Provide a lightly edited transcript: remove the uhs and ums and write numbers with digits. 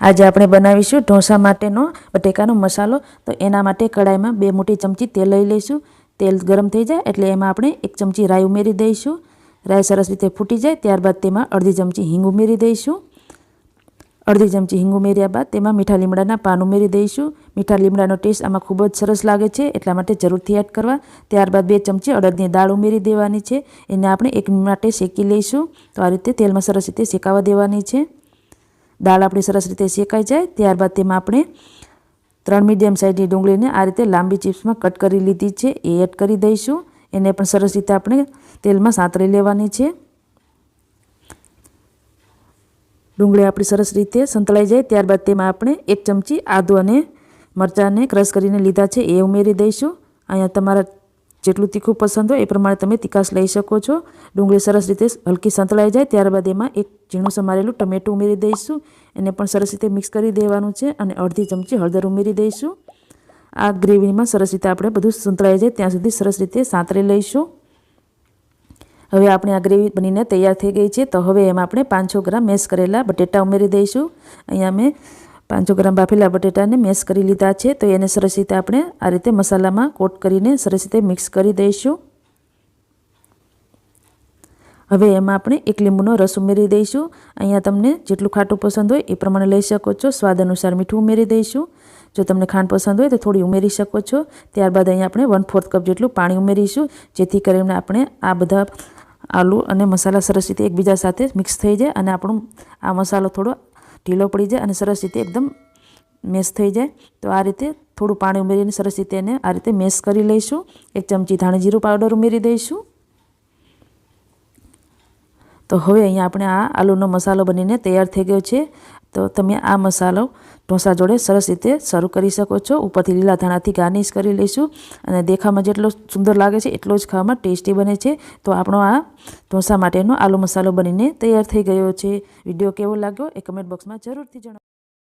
आज આપણે બનાવીશું ઢોસા માટેનો બટેકાનો મસાલો। તો એના માટે કડાઈમાં 2 મોટી ચમચી તેલ લઈ લઈશું। તેલ ગરમ થઈ જાય એટલે એમાં આપણે 1 ચમચી રાઈ ઉમેરી દઈશું। રાઈ સરસ રીતે ફૂટી જાય ત્યારબાદ તેમાં અડધી ચમચી હિંગ ઉમેરી દઈશું। અડધી ચમચી હિંગ ઉમેર્યા બાદ તેમાં મીઠા લીમડાના પાન ઉમેરી દઈશું। મીઠા લીમડાનો ટેસ્ટ આમાં ખૂબ જ સરસ લાગે છે, એટલા માટે જરૂરથી એડ કરવા। ત્યારબાદ 2 ચમચી અડદની દાળ ઉમેરી દેવાની છે। એને આપણે 1 મિનિટ માટે શેકી લઈશું। તો આ રીતે તેલમાં સરસ રીતે શેકાવા દેવાની છે। દાળ આપણી સરસ રીતે શેકાઈ જાય ત્યારબાદ તેમાં આપણે 3 મીડિયમ સાઇઝની ડુંગળીને આ રીતે લાંબી ચિપ્સમાં કટ કરી લીધી છે, એ એડ કરી દઈશું। એને પણ સરસ રીતે આપણે તેલમાં સાંતળી લેવાની છે। ડુંગળી આપણી સરસ રીતે સંતળાઈ જાય ત્યારબાદ તેમાં આપણે 1 ચમચી આદુ અને મરચાંને ક્રશ કરીને લીધા છે, એ ઉમેરી દઈશું। અહીંયા તમારા જેટલું તીખું પસંદ હોય એ પ્રમાણે તમે તીખાશ લઈ શકો છો। ડુંગળી સરસ રીતે હલકી સંતળાઈ જાય ત્યારબાદ એમાં 1 ઝીણું સમારેલું ટમેટું ઉમેરી દઈશું। એને પણ સરસ રીતે મિક્સ કરી દેવાનું છે અને અડધી ચમચી હળદર ઉમેરી દઈશું। આ ગ્રેવીમાં સરસ રીતે આપણે બધું સંતળાઈ જાય ત્યાં સુધી સરસ રીતે સાંતળી લઈશું। હવે આપણે આ ગ્રેવી બનીને તૈયાર થઈ ગઈ છે। તો હવે એમાં આપણે 500 ગ્રામ મેશ કરેલા બટેટા ઉમેરી દઈશું। અહીંયા મેં 500 ગ્રામ બાફેલા બટેટાને મેશ કરી લીધા છે। તો એને સરસ રીતે આપણે આ રીતે મસાલામાં કોટ કરીને સરસ રીતે મિક્સ કરી દઈશું। હવે એમાં આપણે 1 લીંબુનો રસ ઉમેરી દઈશું। અહીંયા તમને જેટલું ખાટું પસંદ હોય એ પ્રમાણે લઈ શકો છો। સ્વાદ અનુસાર મીઠું ઉમેરી દઈશું। જો તમને ખાંડ પસંદ હોય તો થોડી ઉમેરી શકો છો। ત્યારબાદ અહીંયા આપણે 1/4 કપ જેટલું પાણી ઉમેરીશું, જેથી કરીને આપણે આ બધા આલુ અને મસાલા સરસ રીતે એકબીજા સાથે મિક્સ થઈ જાય અને આપણો આ મસાલો થોડો ઢીલો પડી જાય અને સરસ રીતે એકદમ મેશ થઈ જાય। તો આ રીતે થોડું પાણી ઉમેરીને સરસ રીતે એને આ રીતે મેશ કરી લઈશું। 1 ચમચી ધાણા જીરું પાવડર ઉમેરી દઈશું। તો હવે અહીંયા આપણે આ આલુનો મસાલો બનીને તૈયાર થઈ ગયો છે। તો તમે આ મસાલો ઢોસા જોડે સરસ રીતે સર્વ કરી શકો છો। ઉપરથી લીલા ધાણાથી ગાર્નિશ કરી લઈશું અને દેખાવમાં જેટલો સુંદર લાગે છે એટલો જ ખાવામાં ટેસ્ટી બને છે। તો આપણો આ ઢોસા માટેનો આલુ મસાલો બનીને તૈયાર થઈ ગયો છે। વિડીયો કેવો લાગ્યો એ કમેન્ટ બોક્સમાં જરૂરથી જણાવો।